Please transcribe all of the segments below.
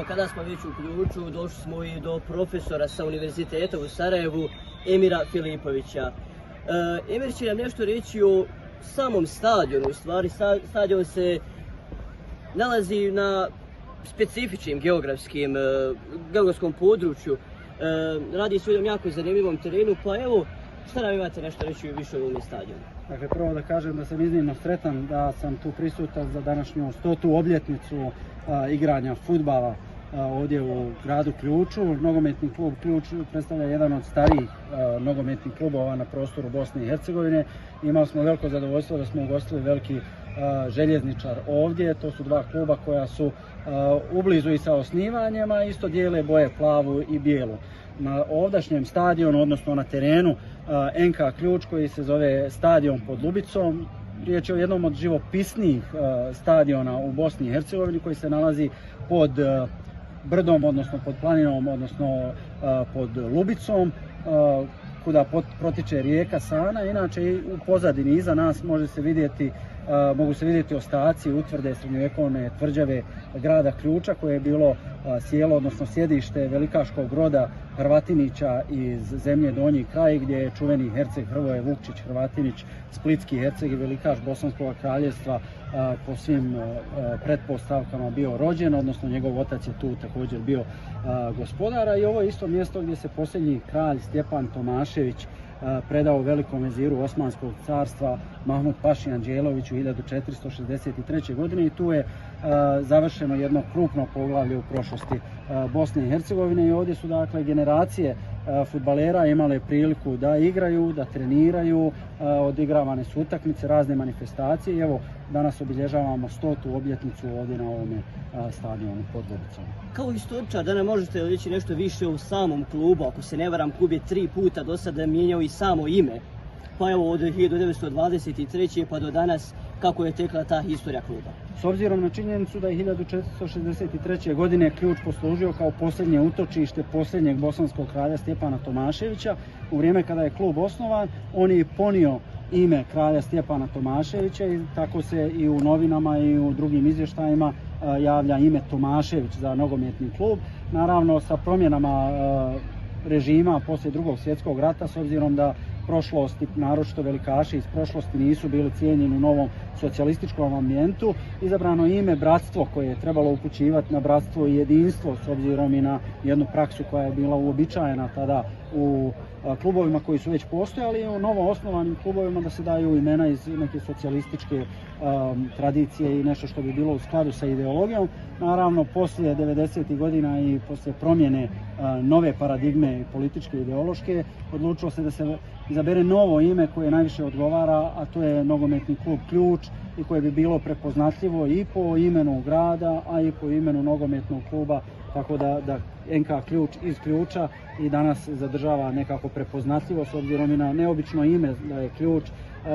Kada smo već u ključu, došli smo i do profesora sa Univerziteta u Sarajevu, Emira Filipovića. Emir će nam nešto reći o samom stadionu. U stvari, stadion se nalazi na specifičnim geografskom području. Radi se o jednom jako zanimljivom terenu, pa evo, šta nam imate nešto reći više o ovom stadionu? Dakle, prvo da kažem da sam iznimno sretan da sam tu prisutan za današnju 100. obljetnicu igranja fudbala ovdje u gradu Ključu. Nogometni klub Ključ predstavlja jedan od starijih nogometnih klubova na prostoru Bosne i Hercegovine. Imali smo veliko zadovoljstvo da smo ugostili veliki željezničar ovdje. To su dva kluba koja su ublizu i sa osnivanjem, a isto dijele boje plavu i bijelu. Na ovdašnjem stadionu, odnosno na terenu NK Ključ, koji se zove Stadion pod Lubicom, riječ je o jednom od živopisnijih stadiona u Bosni i Hercegovini, koji se nalazi pod brdom, odnosno pod planinom, odnosno pod Lubicom, kuda protiče rijeka Sana. Inače, u pozadini iza nas mogu se vidjeti ostaci utvrde srednjovjekovne tvrđave grada Ključa, koje je bilo sjelo, odnosno sjedište velikaškog roda Hrvatinića iz zemlje Donji kraj, gdje je čuveni herceg Hrvoje Vukčić Hrvatinić, splitski herceg i velikaš Bosanskog kraljevstva, po svim pretpostavkama bio rođen, odnosno njegov otac je tu također bio gospodara. I ovo je isto mjesto gdje se posljednji kralj Stjepan Tomašević predao velikom veziru Osmanskog carstva Mahmud Paši Anđeloviću 1463. godine, i tu je završeno jedno krupno poglavlje u prošlosti Bosne i Hercegovine. I ovdje su dakle generacije fudbalera imale priliku da igraju, da treniraju, odigravane su utakmice, razne manifestacije, i evo danas obilježavamo 100. obljetnicu ovdje na ovome stadionu pod Lubicom. Kao istoričar, da nam možete reći nešto više o samom klubu? Ako se ne varam, klub je 3 puta do sada mijenjao i samo ime. Pa evo, od 1923. pa do danas, kako je tekla ta historija kluba? S obzirom na činjenicu da je 1463. godine Ključ poslužio kao posljednje utočište posljednjeg bosanskog kralja Stjepana Tomaševića, u vrijeme kada je klub osnovan, on je ponio ime kralja Stjepana Tomaševića, i tako se i u novinama i u drugim izvještajima javlja ime Tomašević za nogometni klub. Naravno, sa promjenama režima poslije Drugog svjetskog rata, s obzirom da prošlosti, naročito velikaši iz prošlosti, nisu bili cijenjeni u novom socijalističkom ambijentu, izabrano ime bratstvo, koje je trebalo upućivati na bratstvo i jedinstvo, s obzirom i na jednu praksu koja je bila uobičajena tada u klubovima koji su već postojali, i u novo osnovanim klubovima da se daju imena iz neke socijalističke tradicije i nešto što bi bilo u skladu sa ideologijom. Naravno, poslije 90. godina i poslije promjene nove paradigme političke i ideološke, odlučilo se da se izabere novo ime koje najviše odgovara, a to je nogometni klub Ključ, i koje bi bilo prepoznatljivo i po imenu grada, a i po imenu nogometnog kluba, tako da NK Ključ iz Ključa i danas zadržava nekako prepoznatljivo, s obzirom i na neobično ime da je Ključ.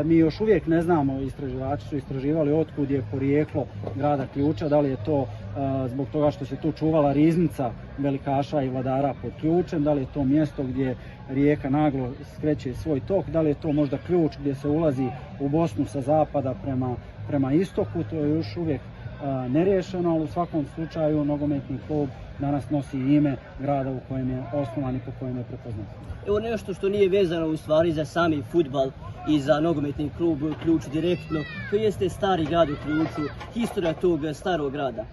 Mi još uvijek ne znamo, istraživači su istraživali otkud je porijeklo grada Ključa, da li je to zbog toga što se tu čuvala riznica velikaša i vladara pod Ključem, da li je to mjesto gdje rijeka naglo skreće svoj tok, da li je to možda Ključ gdje se ulazi u Bosnu sa zapada prema istoku. To je još uvijek neriješeno, ali u svakom slučaju nogometni klub danas nosi ime grada u kojem je osnovan i po kojem je prepoznat. Evo nešto što nije vezano u stvari za sami fudbal i za nogometni klub Ključ direktno, to jeste stari grad u Ključu, historija tog starog grada.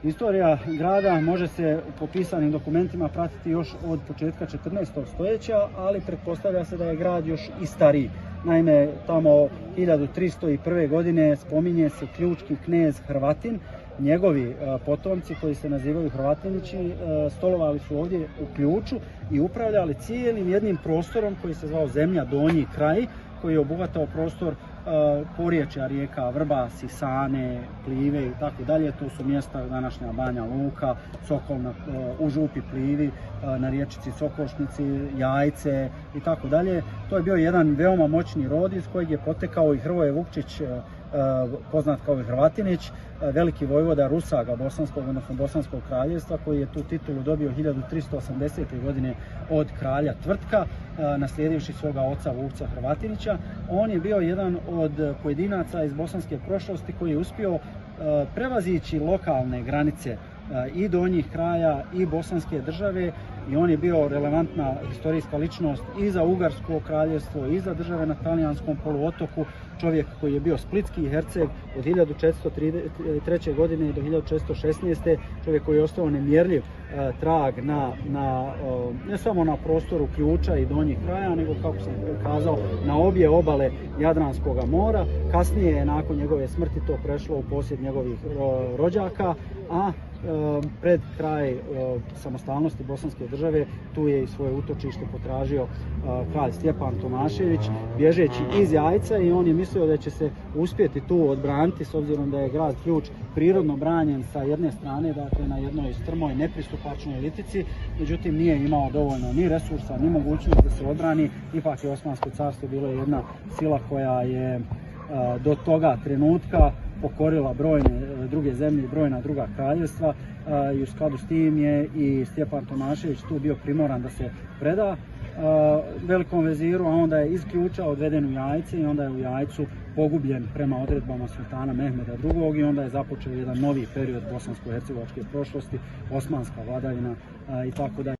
Historija grada može se u popisanim dokumentima pratiti još od početka 14. stoljeća, ali pretpostavlja se da je grad još i stariji. Naime, tamo 1301. godine spominje se ključki knez Hrvatin. Njegovi potomci, koji se nazivaju Hrvatinići, stolovali su ovdje u Ključu i upravljali cijelim jednim prostorom koji se zvao Zemlja Donji kraj, koji je obuhvatao prostor porječja rijeka Vrbas, Sane, Plive i tako dalje. Tu su mjesta današnja Banja Luka, Sokol u župi Plivi, na riječici Sokošnici, Jajce i tako dalje. To je bio jedan veoma moćni rod iz kojeg je potekao i Hrvoje Vukčić, poznat kao i Hrvatinić, veliki vojvoda Rusaga bosanskog, odnosno Bosanskog kraljevstva, koji je tu titulu dobio 1380. godine od kralja Tvrtka, naslijedivši svoga oca Vukca Hrvatinića. On je bio jedan od pojedinaca iz bosanske prošlosti koji je uspio prevazići lokalne granice i Donjih kraja i Bosanske države i on je bio relevantna historijska ličnost i za Ugarsko kraljevstvo i za države na talijanskom poluotoku, čovjek koji je bio splitski herceg od 1403. godine do 1416. čovjek koji je ostao nemjerljiv trag ne samo na prostoru Ključa i Donjih kraja, nego kako sam kazao na obje obale Jadranskog mora. Kasnije je nakon njegove smrti to prešlo u posjed njegovih rođaka, a pred kraj samostalnosti Bosanske države tu je i svoje utočište potražio kralj Stjepan Tomašević bježeći iz Jajca i on je mislio da će se uspjeti tu odbraniti s obzirom da je grad Ključ prirodno branjen sa jedne strane, dakle na jednoj strmoj nepristupačnoj litici, međutim nije imao dovoljno ni resursa ni mogućnost da se odbrani. Ipak je Osmansko carstvo bilo jedna sila koja je do toga trenutka pokorila brojne druge zemlje i brojna druga kraljevstva i u skladu s tim je i Stjepan Tomašević tu bio primoran da se preda velikom veziru, a onda je iz Ključa odveden u Jajce i onda je u Jajcu pogubljen prema odredbama sultana Mehmeda II. I onda je započeo jedan novi period bosansko-hercegovačke prošlosti, osmanska vladavina i tako dalje.